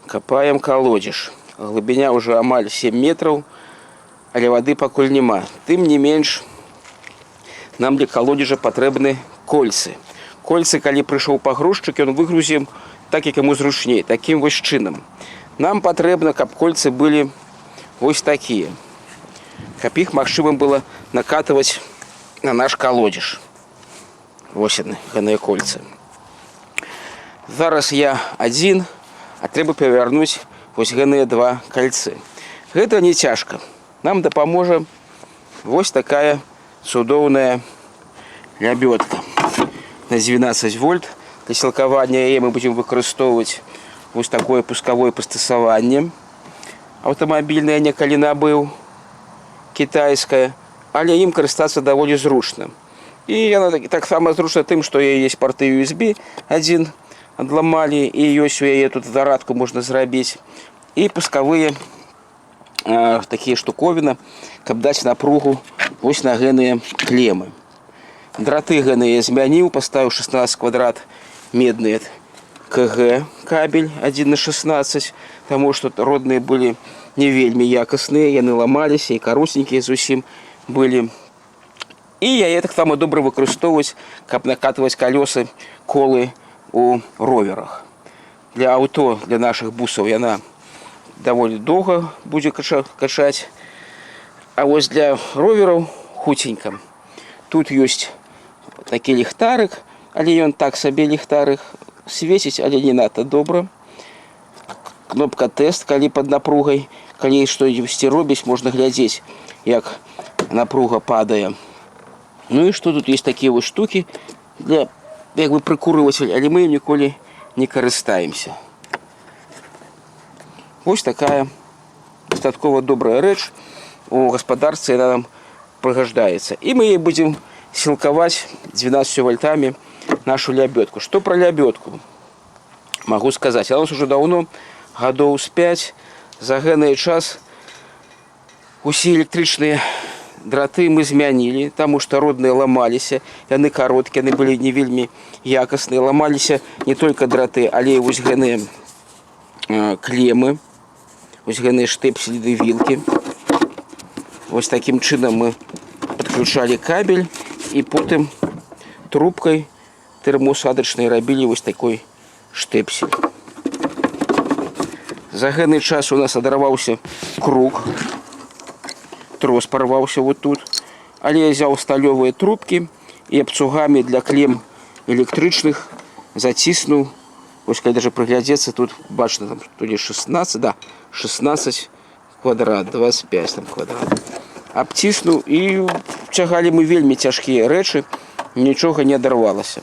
Копаем колодец. Глубиня уже амаль 7 метров, але воды пакуль нема. Тым не менш, нам для колодежа патрэбны кольцы. Кольцы, калі прыйшоў пагрузчык, ён выгрузіў так, як яму зручней, такім вось чынам. Нам патрэбна, каб кольцы былі вось такія. Каб іх магчыма было накатываць на наш колодец. Вось яны, гэтыя кольцы. Зараз я адзін, а трэба павярнуць вось гэтыя два кольцы. Гэта не цяжка. Нам дапаможа вось такая цудоўная лябёдка на 12 вольт. Для сілкавання яе мы будзем выкарыстоўваць вось такое пускавое прыстасаванне. Аўтамабільнае некалі набыў, кітайскае, але ім карыстацца даволі зручна. І яна таксама зручна тым, што яе ёсць порты USB, адзін адламалі, і ёсць у яе тут зарадку можна зрабіць. І пускавыя такія штуковіны, каб даць напругу вось на гэтыя клемы. Драты гэтыя змяніў, паставіў 16 квадрат медныя КГ кабель 1 на 16, таму што родныя былі не вельмі якасныя, яны ламаліся і каросненькія зусім былі. І яе таксама добра выкарыстоўваць, каб накатваць калёсы, колы у роверах. Для аўто, для нашых бусаў яна даволі доўга будзе качаць. А вось для ровераў хуценька. Тут ёсць такі ліхтарык, але ён так сабе ліхтарык, свеціць, але не надта добра. Кнопка тест, калі пад напругай, калі што-небудзь робіць, можна глядзець, як напруга падае. Ну і што тут ёсць такія вось штукі для як бы прыкурыватель, але мы ім ніколі не карыстаемся. Вось такая дастаткова добрая рэч у гаспадарцы, яна нам прыгаждаецца. І мы яе будзем сілкаваць 12 вольтамі нашу лябёдку. Што пра лябёдку магу сказаць? Яна у нас уже даўно, гадоў з 5. За гэты час усе электрычныя драты мы змянілі, таму што родныя ламаліся, яны кароткія, яны былі не вельмі якасныя, ламаліся не толькі драты, але і вось гэтыя клемы, вось гэтыя штепселі ды вілкі. Вось такім чынам мы падключалі кабель і потым трубкай тэрмоусадачнай рабілі вось такой штепсель. За гэты час у нас адарваўся круг, трос порваўся вот тут, але я взял сталёвыя трубкі і абцугамі для клем электрычных заціснуў. Вось калі даже прыглядзецца, тут бачна там то ли 16, да, 16 квадрат, 25 там квадрат. Абціснуў і цягалі мы вельмі цяжкія рэчы, нічога не адарвалася.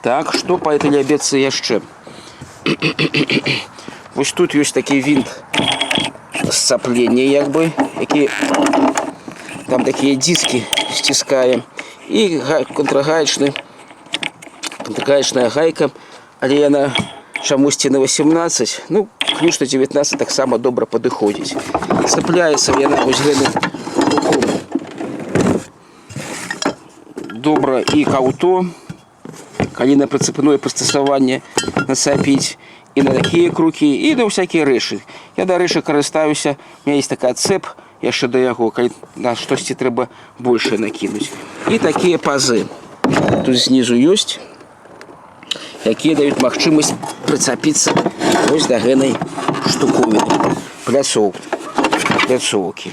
Так, што па этой лябедцы яшчэ? Вось тут ёсць такі вінт сцаплення, як бы, які там такія дискі сціскае, і контргаечная гайка, але яна чамусьці на 18, ну, ключ на 19 таксама добра падыходзіць. Цепляецца яна вось гэтым боком добра і к аўто, калі на прыцепное прыстасаванне нацапіць, і на такія крукі, і на всякія рэчы. Я, дарэчы, карыстаюся, у меня есть такая цеп яшчэ да яго, калі на штосьці трэба большае накінуць. І такія пазы тут знізу ёсць, якія даюць магчымасць прыцапіцца вось да гэтай штуковіны, пляцоўкі.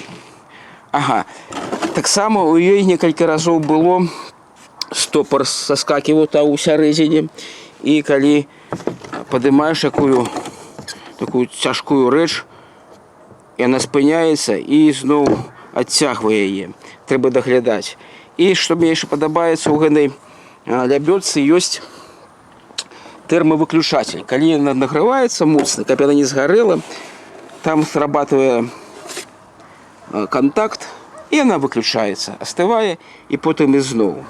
Ага, таксама у ёй некалькі разоў было стопар саскаківаў там у сярэдзіне, і калі падымаеш такую цяжкую рэч, яна спыняецца і зноў адцягвае яе. Трэба даглядаць. І што мне яшчэ падабаецца, у гэтай лябёдцы ёсць тэрмавыключатель. Калі яна награваецца моцна, каб яна не згарэла, там срабатывае контакт, і яна выключаецца, астывае, і потым ізноў.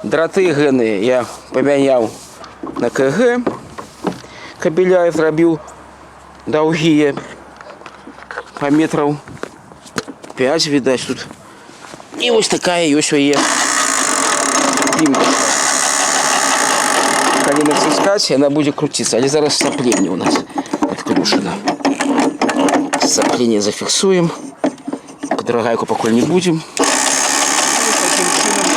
Драты гэтыя я памяняў на КГ, кабеля я зрабіў даўгія, па метраў 5, відаць тут. І вось такая ёсць у яе пімпачка. калі націскаць, яна будзе круціцца. Але зараз сцяпленне у нас подключено. Сцяпленне зафіксуем. Падрагайку пакуль не будзем. Такім чынам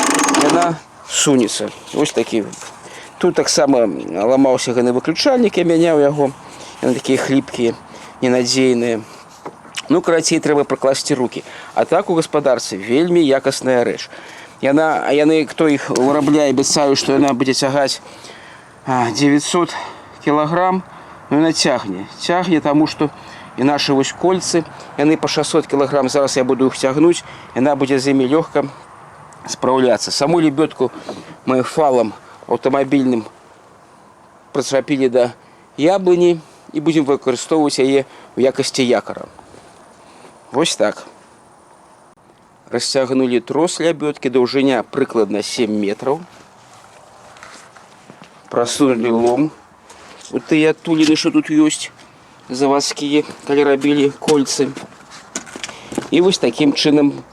яна сунецца. Вось такі. Тут таксама ламаўся гэны выключальнік, я мяняў яго. Яны такія хліпкія, ненадзейныя. Ну, карацей, трэба пракласці рукі. А так у гаспадарцы вельмі якасная рэч. Яны, хто іх вырабляе, абяцаюць, што яна будзе цягаць 900 кілаграм. Ну, яна цягне. Цягне, таму што і нашы вось кольцы, яны па 600 кілаграм. Зараз я буду іх цягнуць. Яна будзе з імі лёгка спраўляцца. Саму лебёдку мы фалам аўтамабільным прычапілі да яблыні і будзем выкарыстоўваць яе ў якасці якара. Вось так. Расцягнулі трос лябёдкі, даўжыня прыкладна 7 метраў. Прасунулі лом у тыя адтуліны, што тут ёсць, завадскія, калі рабілі кольцы. І вось такім чынам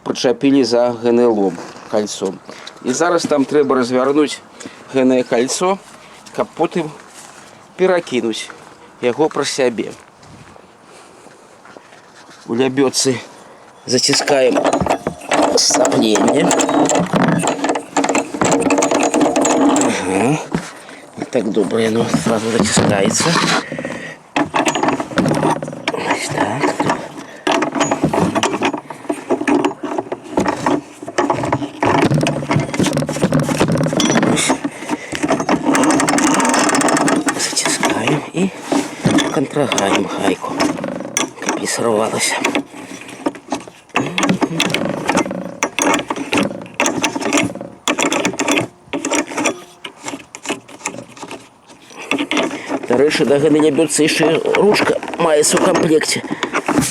прычапілі за гэны лом кальцом. І зараз там трэба развярнуць гэтае кальцо, каб потым перакінуць яго праз сябе. У лябёдцы заціскаем сцяпленне. Ага. Так добра яно сразу заціскаецца. Ось так. Затискаем и контрагаем гайку, каб не сорвалась. До рэчы, да гэтай лябёдцы яшчэ ручка маецца ў камплекце.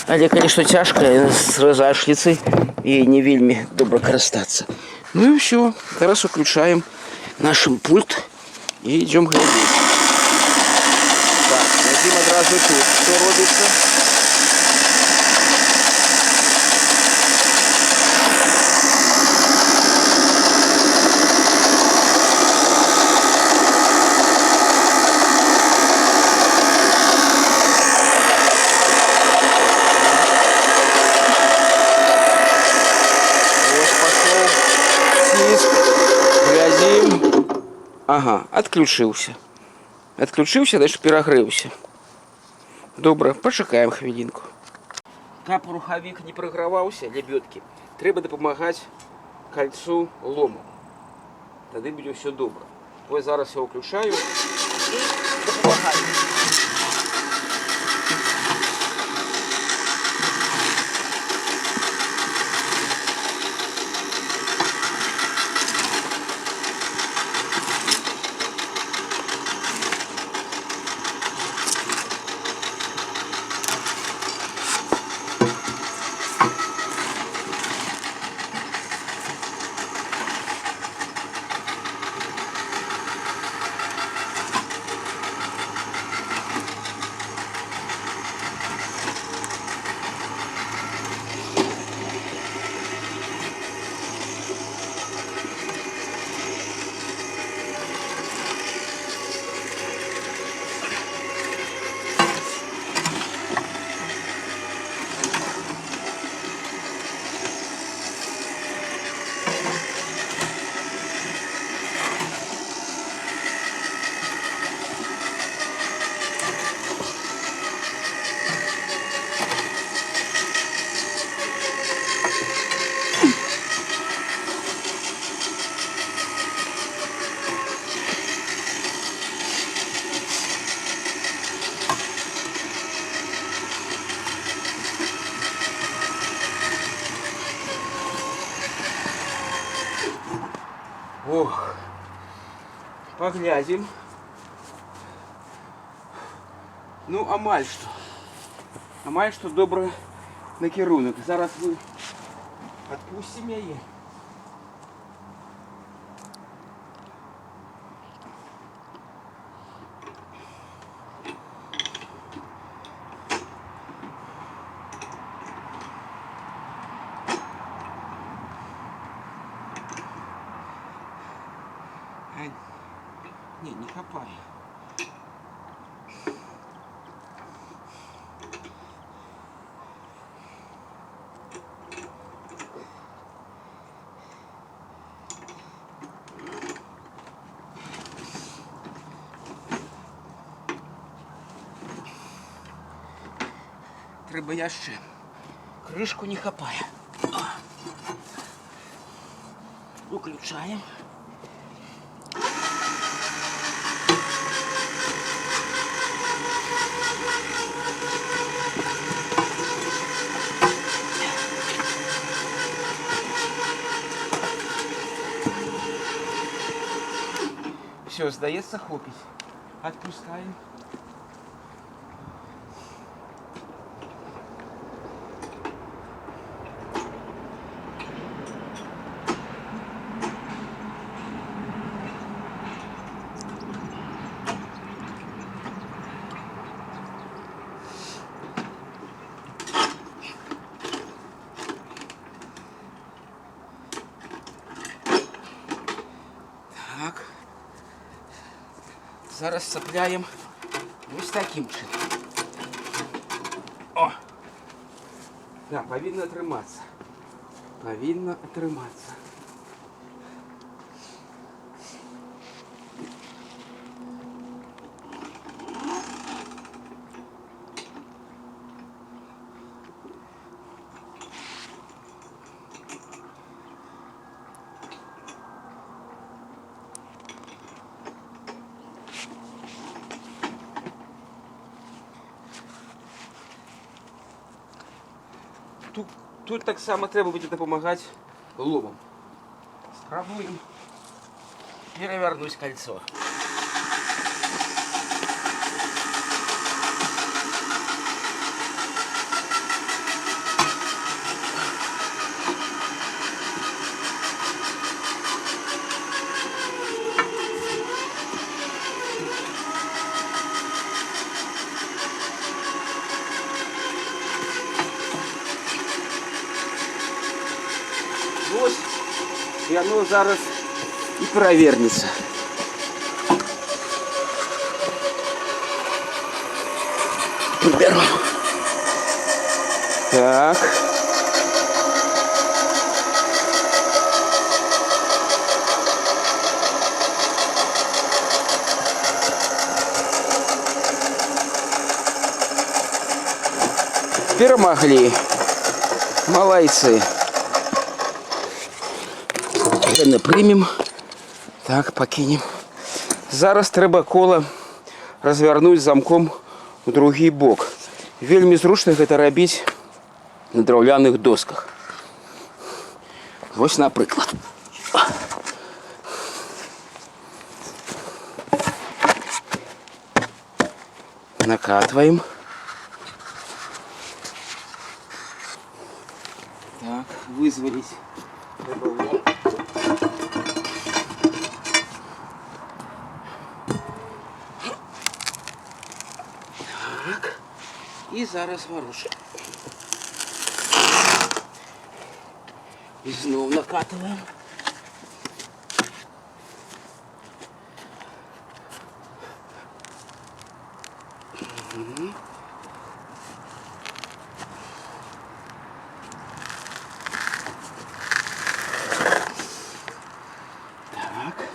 Але, калі што цяжка, зразае шліцы і не вельмі добра карыстацца. Ну і ўсё. Зараз уключаем наш пульт і ідзём глядзець. Так, глядзім адразу тут, што робіцца. Ага, адключыўся. Адключыўся, дальше перагрэўся. Добра, пачакаем хвілінку. Каб рухавік не праграваўся, лябёдкі, трэба дапамагаць кальцу лому. Тады будзе ўсё добра. Вось зараз я ўключаю і дапамагаю. Ох, поглядим. Ну, амаль что добра накірунак. Зараз мы отпустим яе. хапає. Треба яще. Кришку не хапає. Выключаем. Все, сдается хопить. Отпускаем. Так. Зараз цепляємо ось таким чином. О! Да, повинно триматися. Повинно триматися. Тут так само треба буде допомагати ломом. Спробуємо перевернути кольцо. Ось, і воно зараз і перевернеться. Беру. Так. Перемогли. Молодцы. Не приймемо. Так, покинемо. Зараз треба коло розвернути замком у другий бок. Вельми зручно це робити на дерев'яних досках. Ось, наприклад. Накатываем. Так, вызвались. Так. І зараз ворушимо. І знову накатуємо. Так.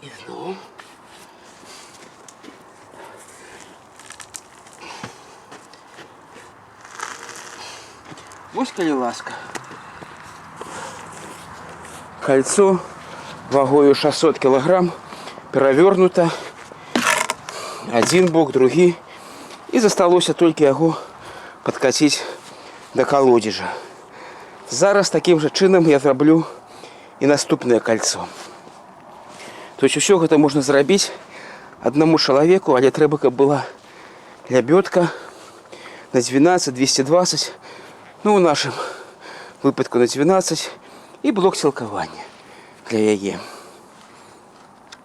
І знову. Ось коли ласка. Кольцо вагою 600 кг перевернуто. Один бок, другий. І засталося тільки його підкатити до колодежа. Зараз таким же чином я зроблю і наступне кольцо. Тобто все це можна зробити одному чоловіку, але треба, щоб була лебедка на 12-220, ну у нашому випадку на 12 і блок силкування для яє.